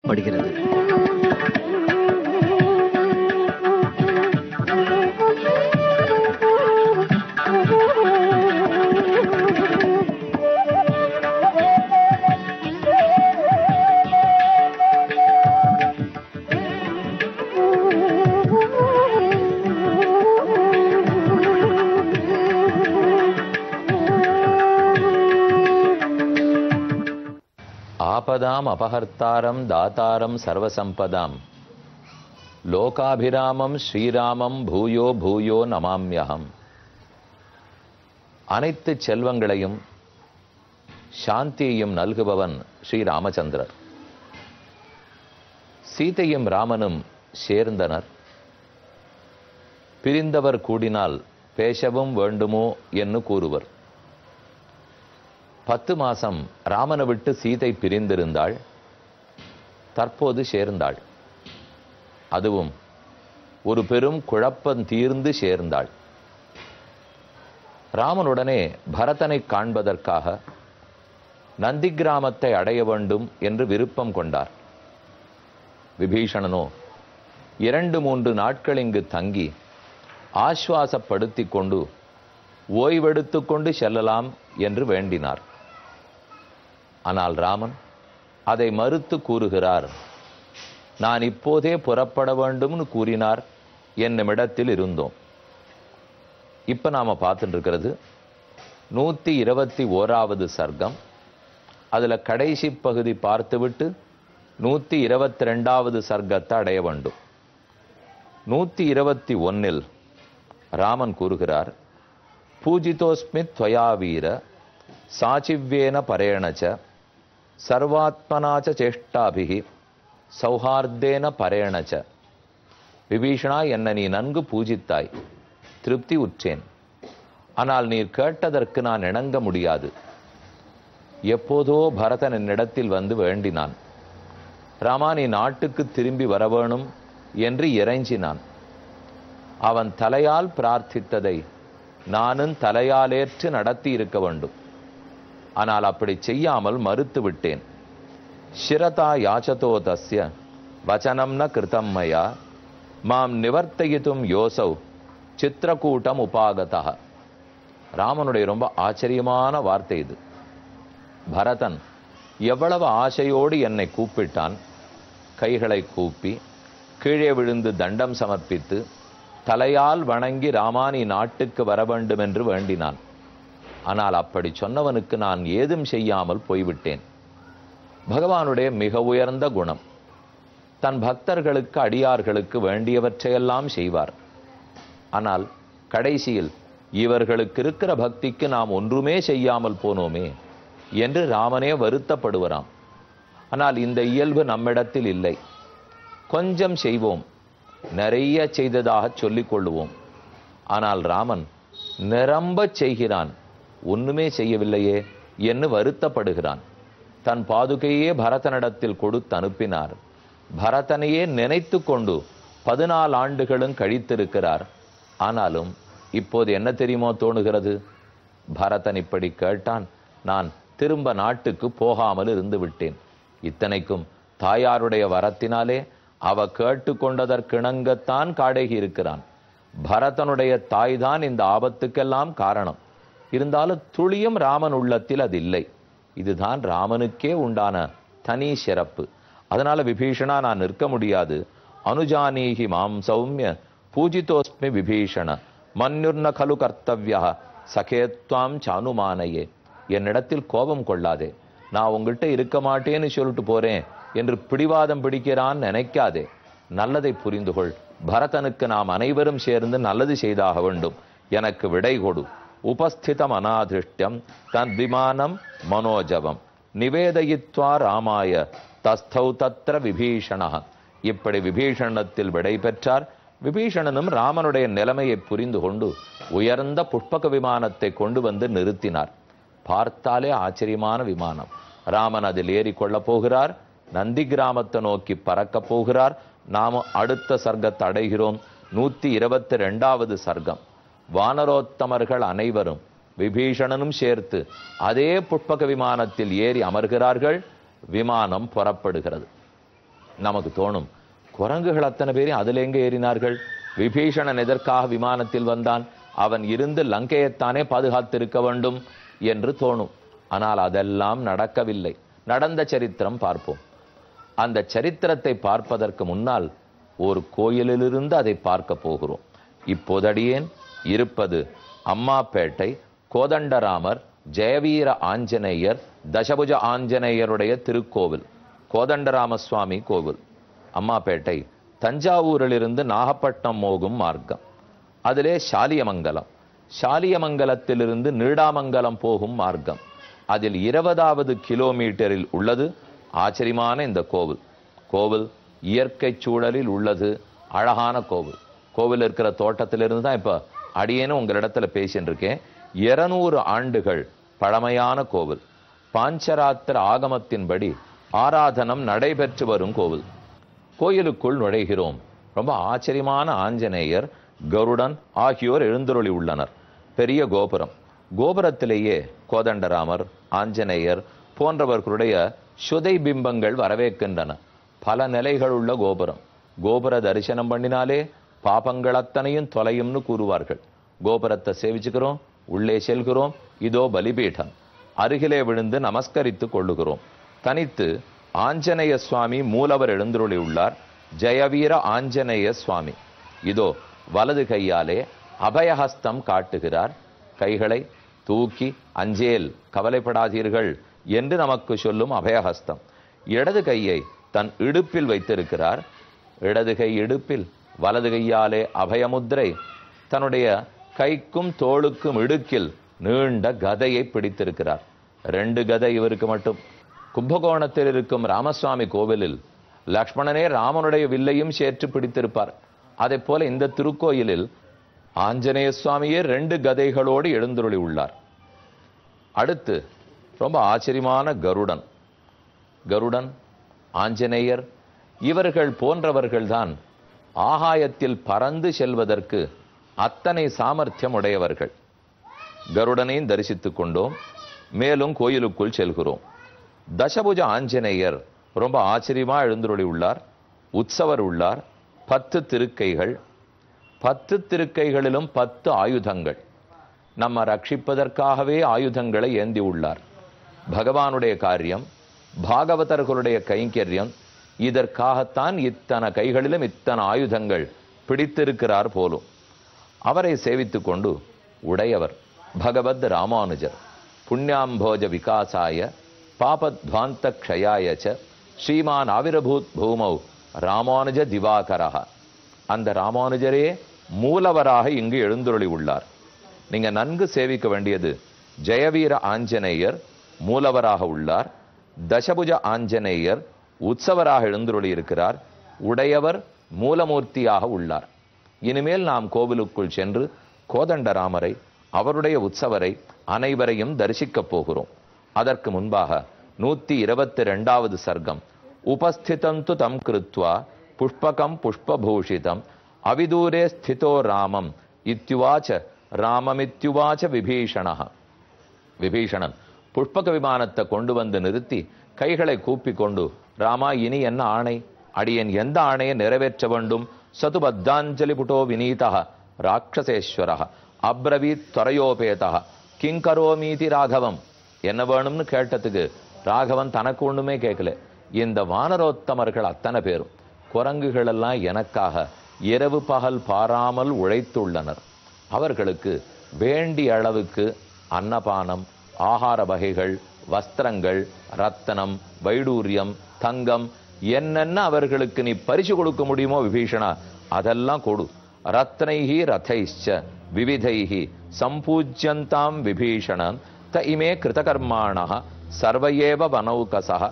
படுகிறது. ஆபதாம் அபஹர்த்தாரம் தாத்தாரம் சர்வசம்பதாம் லோகாபிராமம் ஸ்ரீராமம் பூயோ பூயோ நமாம்யகம். அனைத்து செல்வங்களையும் சாந்தியையும் நல்குபவன் ஸ்ரீராமச்சந்திரர். சீதையும் ராமனும் சேர்ந்தனர். பிரிந்தவர் கூடினால் பேசவும் வேண்டுமோ என்று கூறுவர். 10 மாசம் ராமனை விட்டு சீதை பிரிந்திருந்தாள். தற்போது சேர்ந்தாள். அதுவும் ஒரு பெரும் குழப்பம் தீர்ந்து சேர்ந்தாள். ராமனுடனே பரதனை காண்பதற்காக நந்தி கிராமத்தை அடைய வேண்டும் என்று விருப்பம் கொண்டார். விபீஷணனோ 2-3 நாட்கள் இங்கு தங்கி ஆஸ்வாசப்படுத்தி கொண்டு ஓய்வெடுத்து கொண்டு செல்லலாம் என்று வேண்டினார். ஆனால் ராமன் அதை மறுத்து கூறுகிறார். நான் இப்போதே புறப்பட வேண்டும்னு கூறினார். என்னிடத்தில் இருந்தோம். இப்ப நாம பார்த்துட்டு இருக்கிறது 121வது சர்க்கம். அதுல கடைசி பகுதி பார்த்துவிட்டு 122வது சர்க்கத்தை அடைய வேண்டும். 121ல் ராமன் கூறுகிறார், பூஜிதோஸ்மி த்வயா வீர சாச்சிவ்யேன பரேணச்ச சர்வாத்மனாச்ச சேஷ்டாபிகி சௌஹார்தேன பரேணச்ச. விபீஷணா, என்னை நீ நன்கு பூஜித்தாய், திருப்தி உற்றேன். ஆனால் நீர் கேட்டதற்கு நான் இணங்க முடியாது. எப்போதோ பரதன் என்னிடத்தில் வந்து வேண்டினான், ராமா நீ நாட்டுக்கு திரும்பி வர வேணும் என்று இறைஞ்சினான். அவன் தலையால் பிரார்த்தித்ததை நானும் தலையாலேற்று நடத்தி இருக்க வேண்டும். ஆனால் அப்படி செய்யாமல் மறுத்து விட்டேன். சிரதா யாச்சதோ தஸ்ய வச்சனம் ந கிருதம் மயா மாம் நிவர்த்தயித்தும் யோசௌ சித்திரக்கூட்டம் உபாகதா. ராமனுடைய ரொம்ப ஆச்சரியமான வார்த்தை இது. பரதன் எவ்வளவு ஆசையோடு என்னை கூப்பிட்டான். கைகளை கூப்பி கீழே விழுந்து தண்டம் சமர்ப்பித்து தலையால் வணங்கி ராமா நீ நாட்டுக்கு வர வேண்டும் என்று வேண்டினான். ஆனால் அப்படி சொன்னவனுக்கு நான் ஏதும் செய்யாமல் போய்விட்டேன். பகவானுடைய மிக உயர்ந்த குணம், தன் பக்தர்களுக்கு அடியார்களுக்கு வேண்டியவற்றையெல்லாம் செய்வார். ஆனால் கடைசியில் இவர்களுக்கு இருக்கிற பக்திக்கு நாம் ஒன்றுமே செய்யாமல் போனோமே என்று ராமனே வருத்தப்படுவராம். ஆனால் இந்த இயல்பு நம்மிடத்தில் இல்லை. கொஞ்சம் செய்வோம், நிறைய செய்ததாக சொல்லிக் கொள்ளுவோம். ஆனால் ராமன் நிரம்ப செய்கிறான், ஒண்ணுமே செய்யவில்லையே என்று வருத்தப்படுகிறான். தன் பாதுகையே பரதனிடத்தில் கொடுத்து அனுப்பினார். பரதனையே நினைத்து கொண்டு 14 ஆண்டுகளும் கழித்திருக்கிறார். ஆனாலும் இப்போது என்ன தெரியுமோ தோணுகிறது, பரதன் இப்படி கேட்டான், நான் திரும்ப நாட்டுக்கு போகாமல் இருந்து விட்டேன். இத்தனைக்கும் தாயாருடைய வரத்தினாலே அவ கேட்டுக்கொண்டதற்கிணங்கத்தான் காடகி இருக்கிறான். பரதனுடைய தாய்தான் இந்த ஆபத்துக்கெல்லாம் காரணம். இருந்தாலும் துளியும் ராமன் உள்ளத்தில் அது இல்லை. இதுதான் ராமனுக்கே உண்டான தனி சிறப்பு. அதனால விபீஷணா நான் நிற்க முடியாது. அனுஜானீகி மாம் சௌமிய பூஜிதோஸ்மி விபீஷண மன்யுர்ன கலு கர்த்தவ்யா சகேத்வாம் சானுமானையே. என்னிடத்தில் கோபம் கொள்ளாதே. நான் உங்கள்கிட்ட இருக்க மாட்டேன்னு சொல்லிட்டு போறேன் என்று பிடிவாதம் பிடிக்கிறான் நினைக்காதே. நல்லதை புரிந்து கொள். பரதனுக்கு நாம் அனைவரும் சேர்ந்து நல்லது செய்தாக வேண்டும். எனக்கு விடை கொடு. உபஸ்திதம் அநாதிருஷ்டம் தன் விமானம் மனோஜவம் நிவேதயித்வா ராமாய தஸ்தௌ தத்ர விபீஷண. இப்படி விபீஷணத்தில் விடை பெற்றார். விபீஷணனும் ராமனுடைய நிலைமையை புரிந்து கொண்டு உயர்ந்த புஷ்பக விமானத்தை கொண்டு வந்து நிறுத்தினார். பார்த்தாலே ஆச்சரியமான விமானம். ராமன் அதில் ஏறிக்கொள்ளப் போகிறார். நந்தி கிராமத்தை நோக்கி பறக்க போகிறார். நாம அடுத்த சர்க்கத்தை அடைகிறோம். 122வது சர்க்கம். வானரோத்தமர்கள் அனைவரும் விபீஷணனும் சேர்த்து அதே புஷ்பக விமானத்தில் ஏறி அமர்கிறார்கள். விமானம் புறப்படுகிறது. நமக்கு தோணும், குரங்குகள் அத்தனை பேரையும் அதுல எங்க ஏறினார்கள்? விபீஷணன் எதற்காக விமானத்தில் வந்தான்? அவன் இருந்து லங்கையைத்தானே பாதுகாத்திருக்க வேண்டும் என்று தோணும். ஆனால் அதெல்லாம் நடக்கவில்லை. நடந்த சரித்திரம் பார்ப்போம். அந்த சரித்திரத்தை பார்ப்பதற்கு முன்னால் ஒரு கோயிலிலிருந்து அதை பார்க்க போகிறோம். இப்போதடியேன் இருப்பது அம்மாப்பேட்டை கோதண்டராமர் ஜெயவீர ஆஞ்சநேயர் தசபுஜ ஆஞ்சநேயருடைய திருக்கோவில், கோதண்டராம சுவாமி கோவில். அம்மாப்பேட்டை தஞ்சாவூரிலிருந்து நாகப்பட்டினம் போகும் மார்க்கம். அதிலே ஷாலியமங்கலம், ஷாலியமங்கலத்திலிருந்து நீடாமங்கலம் போகும் மார்க்கம். அதில் 20வது கிலோமீட்டரில் உள்ளது ஆச்சரியமான இந்த கோவில். கோவில் இயற்கை சூழலில் உள்ளது. அழகான கோவில். கோவில் இருக்கிற தோட்டத்திலிருந்து தான் இப்ப அடியேனும் உங்களிடத்துல பேசிட்டு இருக்கேன். 200 ஆண்டுகள் பழமையான கோவில். பாஞ்சராத்திர ஆகமத்தின்படி ஆராதனம் நடைபெற்று வரும் கோவில். கோயிலுக்குள் நுழைகிறோம். ரொம்ப ஆச்சரியமான ஆஞ்சநேயர், கருடன் ஆகியோர் எழுந்தருளி உள்ளனர். பெரிய கோபுரம். கோபுரத்திலேயே கோதண்டராமர், ஆஞ்சநேயர் போன்றவர்களுடைய சுதை பிம்பங்கள் வரவேற்கின்றன. பல நிலைகள் உள்ள கோபுரம். கோபுர தரிசனம் பண்ணினாலே பாபங்கள் அத்தனையும் தொலையும்னு கூறுவார்கள். கோபுரத்தை சேவிச்சுக்கிறோம், உள்ளே செல்கிறோம். இதோ பலிபீடம். அருகிலே விழுந்து நமஸ்கரித்து கொள்ளுகிறோம். தனித்து ஆஞ்சநேய சுவாமி மூலவர் எழுந்தருளி உள்ளார். ஜெயவீர ஆஞ்சநேய சுவாமி இதோ வலது கையாலே அபயஹஸ்தம் காட்டுகிறார். கைகளை தூக்கி அஞ்சேல், கவலைப்படாதீர்கள் என்று நமக்கு சொல்லும் அபயஹஸ்தம். இடது கையை தன் இடுப்பில் வைத்திருக்கிறார். இடது கை இடுப்பில், வலது கையாலே அபயமுத்திரை. தன்னுடைய கைக்கும் தோளுக்கும் இடுக்கில் நீண்ட கதையை பிடித்திருக்கிறார். 2 கதை இவருக்கு மட்டும். கும்பகோணத்தில் இருக்கும் ராமசுவாமி கோவிலில் லக்ஷ்மணனே ராமனுடைய வில்லையும் சேர்த்து பிடித்திருப்பார். அதே போல இந்த திருக்கோயிலில் ஆஞ்சநேய சுவாமியே 2 கதைகளோடு எழுந்தருளி உள்ளார். அடுத்து ரொம்ப ஆச்சரியமான கருடன். கருடன், ஆஞ்சநேயர் இவர்கள் போன்றவர்கள்தான் ஆகாயத்தில் பறந்து செல்வதற்கு அத்தனை சாமர்த்தியம் உடையவர்கள். கருடனையும் தரிசித்துக் கொண்டோம். மேலும் கோயிலுக்குள் செல்கிறோம். தசபுஜ ஆஞ்சநேயர் ரொம்ப ஆச்சரியமா எழுந்தருளி உள்ளார். உற்சவர் உள்ளார். 10 திருக்கைகள். 10 திருக்கைகளிலும் 10 ஆயுதங்கள். நம்ம ரட்சிப்பதற்காகவே ஆயுதங்களை ஏந்தி உள்ளார். பகவானுடைய காரியம், பாகவதர்களுடைய கைங்கரியம், இதற்காகத்தான் இத்தனை கைகளிலும் இத்தனை ஆயுதங்கள் பிடித்திருக்கிறார் போலும். அவரை சேவித்துக் கொண்டு உடையவர் பகவத் ராமானுஜர் புண்ணியாம்போஜ விகாசாய பாபத்வாந்த க்ஷயாயச்ச ஸ்ரீமான் ஆவிரபூத் பூமௌ ராமானுஜ திவாகரஹ. அந்த ராமானுஜரே மூலவராக இங்கு எழுந்தருளி உள்ளார். நீங்க நன்கு சேவிக்க வேண்டியது ஜெயவீர ஆஞ்சநேயர் மூலவராக உள்ளார். தசபுஜ ஆஞ்சநேயர் உற்சவராக எழுந்தருளி இருக்கிறார். உடையவர் மூலமூர்த்தியாக உள்ளார். இனிமேல் நாம் கோவிலுக்குள் சென்று கோதண்டராமரை, அவருடைய உற்சவரை அனைவரையும் தரிசிக்கப் போகிறோம். அதற்கு முன்பாக 122வது சர்க்கம். உபஸ்திதந்து தம் கிருத்வா புஷ்பகம் புஷ்பபூஷிதம் அவிதூரே ஸ்திதோ ராமம் இத்யுவாச்ச ராமமித்யுவாச்ச விபீஷணः. விபீஷணன் புஷ்பக விமானத்தை கொண்டு வந்து நிறுத்தி கைகளை கூப்பி கொண்டு, ராமா இனி என்ன ஆணை? அடியன் எந்த ஆணையை நிறைவேற்ற வேண்டும்? சதுபத்தாஞ்சலி புட்டோ வினீதः ராட்சசேஸ்வரः அப்ரவீத் துவரையோபேதः கிங்கரோமீதி ராகவம். என்ன வேணும்னு கேட்டதுக்கு ராகவன் தனக்கு ஒண்ணுமே கேட்கல. இந்த வானரோத்தமர்கள் அத்தனை பேரும், குரங்குகள் எல்லாம் எனக்காக இரவு பகல் பாராமல் உழைத்துள்ளனர். அவர்களுக்கு வேண்டிய அளவுக்கு அன்னபானம், ஆகார வகைகள், வஸ்திரங்கள், ரத்தனம், வைடூரியம், தங்கம் என்னென்ன அவர்களுக்கு நீ பரிசு கொடுக்க முடியுமோ விபீஷணா, அதெல்லாம் கொடு. ரத்னைஹி ரதைச்ச விவிதைஹி சம்பூஜ்யந்தாம் விபீஷணன் த இமே கிருதகர்மாணः சர்வயேவ வனௌகசः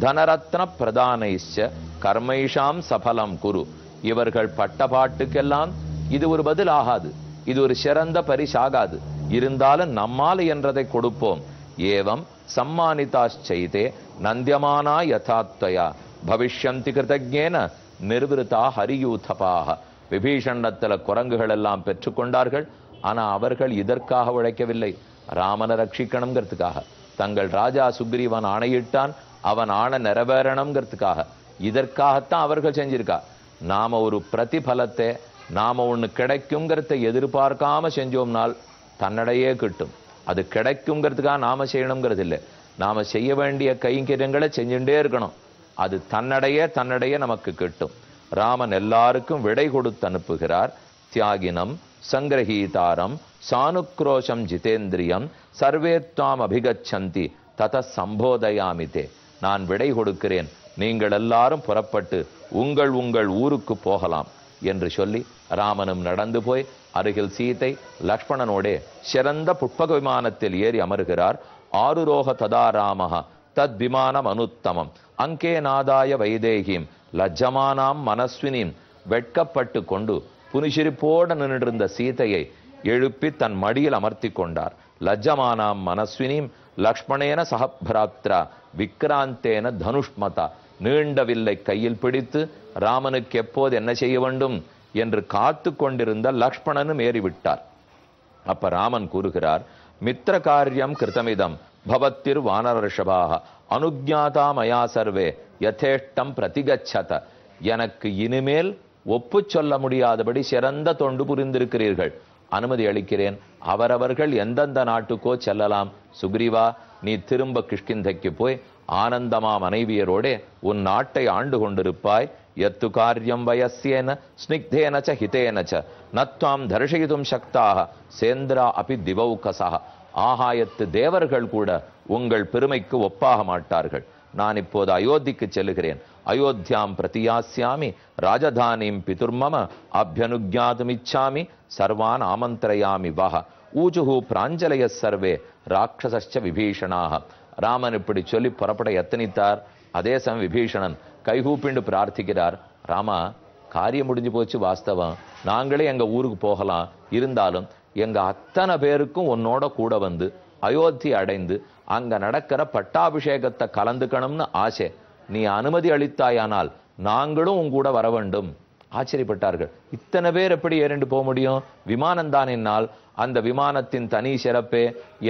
தனரத்ன பிரதானைச்ச கர்மைஷாம் சபலம் குரு. இவர்கள் பட்ட பாட்டுக்கெல்லாம் இது ஒரு பதில் ஆகாது, இது ஒரு சிறந்த பரிசாகாது. இருந்தாலும் நம்மால் என்றதை கொடுப்போம். ஏவம் சம்மானிதாச்சைதே நந்தியமானா யதாத்வயா பவிஷ்யந்தி கிருதஜ்ஞேன நிர்விருத்தா ஹரியூதபாக. விபீஷணத்துல குரங்குகள் எல்லாம் பெற்றுக்கொண்டார்கள். ஆனா அவர்கள் இதற்காக உழைக்கவில்லை, ராமனை ரட்சிக்கணுங்கிறதுக்காக. தங்கள் ராஜா சுக்ரீவன் ஆணையிட்டான், அவன் ஆணை நிறைவேறணுங்கிறதுக்காக. இதற்காகத்தான் அவர்கள் செஞ்சிருக்கா. நாம ஒரு பிரதிபலத்தை, நாம ஒண்ணு கிடைக்குங்கிறத எதிர்பார்க்காம செஞ்சோம்னால் தன்னடையே கிட்டும். அது கிடைக்குங்கிறதுக்காக நாம செய்யணுங்கிறது இல்லை. நாம செய்ய வேண்டிய கைங்கரியங்களை செஞ்சுட்டே இருக்கணும். அது தன்னடைய நமக்கு கிட்டும். ராமன் எல்லாருக்கும் விடை கொடுத்து அனுப்புகிறார். தியாகினம் சங்கிரஹீதாரம் சானுக்ரோஷம் ஜிதேந்திரியம் சர்வேத்வாம் அபிகச்சந்தி தத சம்போதயாமிதே. நான் விடை கொடுக்கிறேன், நீங்கள் எல்லாரும் புறப்பட்டு உங்கள் ஊருக்கு போகலாம் என்று சொல்லி ராமனும் நடந்து போய் அருகில் சீதை லக்ஷ்மணனோடே சிறந்த புட்பக விமானத்தில் ஏறி அமர்கிறார். ஆருரோக ததா ராமஹ தத் விமானம் அனுத்தமம் அங்கே நாதாய வைதேகிம் லஜ்ஜமானாம் மனஸ்வினிம். வெட்கப்பட்டு கொண்டு புனிசிரிப்போடு நின்றிருந்த சீதையை எழுப்பி தன் மடியில் அமர்த்தி கொண்டார். லஜ்ஜமானாம் மனஸ்வினிம் லக்ஷ்மணேன சஹபிராத்ரா விக்ராந்தேன தனுஷ்மதா. நீண்ட வில்லை கையில் பிடித்து ராமனுக்கு எப்போது என்ன செய்ய வேண்டும் என்று காத்து கொண்டிருந்த லக்ஷ்மணனும் ஏறிவிட்டார். அப்ப ராமன் கூறுகிறார், மித்திர காரியம் கிருதமிதம் பவத்திர் வானரஷபாக அனுஜாதா மயா சர்வே யதேஷ்டம் பிரதிகச்சத. எனக்கு இனிமேல் ஒப்பு சொல்ல முடியாதபடி சிறந்த தொண்டு புரிந்திருக்கிறீர்கள், அனுமதி அளிக்கிறேன். அவரவர்கள் எந்தெந்த நாட்டுக்கோ செல்லலாம். சுக்ரீவா, நீ திரும்ப கிஷ்கிந்தைக்கு போய் ஆனந்தமா மனைவியரோடே உன் நாட்டை ஆண்டு கொண்டிருப்பாய். எத்து காரியம் வயஸ்யேன ஸ்னிக்தேனச்ச ஹிதேனச்ச நத்வாம் தர்ஷயிதும் சக்தாக சேந்திரா அபி திவௌகசா. ஆகாயத்து தேவர்கள் கூட உங்கள் பெருமைக்கு ஒப்பாக மாட்டார்கள். நான் இப்போது அயோத்திக்கு செல்லுகிறேன். அயோத்தியாம் பிரதியாஸ்யாமி ராஜதானிம் பிதுர்மம அபியனுஜாதுமிச்சாமி சர்வான் ஆமந்திரயாமி வஹ. ஊஜுஹு பிராஞ்சலய சர்வே ராட்சசச்ச விபீஷணாக. ராமன் இப்படி சொல்லி புறப்பட எத்தனித்தார். அதே சமயம் விபீஷணன் கைகூப்பிண்டு பிரார்த்திக்கிறார், ராமா, காரியம் முடிஞ்சு போச்சு, வாஸ்தவம், நாங்களே எங்க ஊருக்கு போகலாம். இருந்தாலும் எங்க அத்தனை பேருக்கும் உன்னோட கூட வந்து அயோத்தி அடைந்து அங்க நடக்கிற பட்டாபிஷேகத்தை கலந்துக்கணும்னு ஆசை. நீ அனுமதி அளித்தாயானால் நாங்களும் உன் கூட வர வேண்டும். ஆச்சரியப்பட்டார்கள். இத்தனை பேர் எப்படி ஏறிண்டு போக முடியும்? விமானம் தான். என்னால் அந்த விமானத்தின் தனி சிறப்பே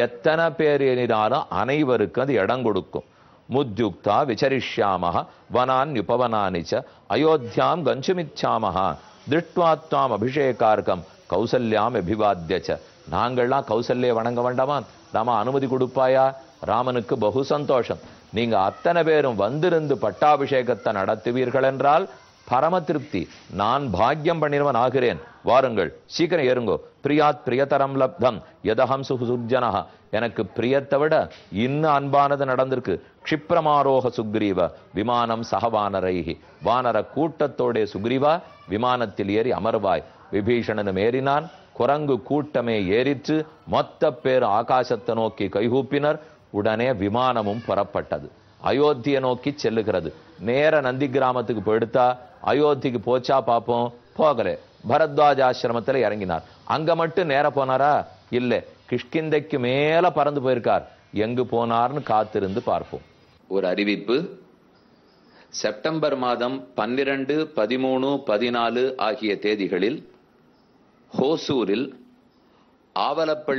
எத்தனை பேர் ஏறினாலும் அனைவருக்கும் அது இடம் கொடுக்கும். முத்யுக்தா விசரிஷ்யாமஹ வனான் உபவனானிச்ச அயோத்தியாம் கஞ்சுமிச்சாமஹ திருஷ்டுவாத்வாம் அபிஷேகார்க்கம் கௌசல்யாம் அபிவாத்தியச்ச. நாங்கள்லாம் கௌசல்யை வணங்க வேண்டாமா? ராம, அனுமதி கொடுப்பாயா? ராமனுக்கு பகு சந்தோஷம். நீங்க அத்தனை பேரும் வந்திருந்து பட்டாபிஷேகத்தை நடத்துவீர்கள் என்றால் பரம திருப்தி. நான் பாக்கியம் பண்ணினவன் ஆகிறேன். வாருங்கள், சீக்கிரம் ஏறுங்கோ. பிரியாத் பிரியதரம் லப்தம் யதஹம் சுஜனஹ. எனக்கு பிரியத்தை விட இன்னும் அன்பானது நடந்திருக்கு. க்ஷிப்ரமாரோக சுக்ரீவ விமானம் சகவானரைஹி. வானர கூட்டத்தோடே சுக்ரீவா விமானத்தில் ஏறி அமர்வாய். விபீஷணனும் ஏறினான். குரங்கு கூட்டமே ஏறிற்று. மொத்த பேர் ஆகாசத்தை நோக்கி கைகூப்பினர். உடனே விமானமும் புறப்பட்டது. அயோத்தியை நோக்கி செல்லுகிறது. நேர நந்தி கிராமத்துக்கு போயிடுத்தா அயோத்திக்கு போச்சா பார்ப்போம். போகல. பரத்வாஜ ஆசிரமத்தில் இறங்கினார். அங்க மட்டும் நேர போனாரா? இல்ல, கிஷ்கிந்தைக்கு மேல பறந்து போயிருக்கார். எங்கு போனார்னு காத்திருந்து பார்ப்போம். ஒரு அறிவிப்பு. செப்டம்பர் மாதம் 12, 13, 14 ஆகிய தேதிகளில் ஹோசூரில் ஆவலப்பள்ளி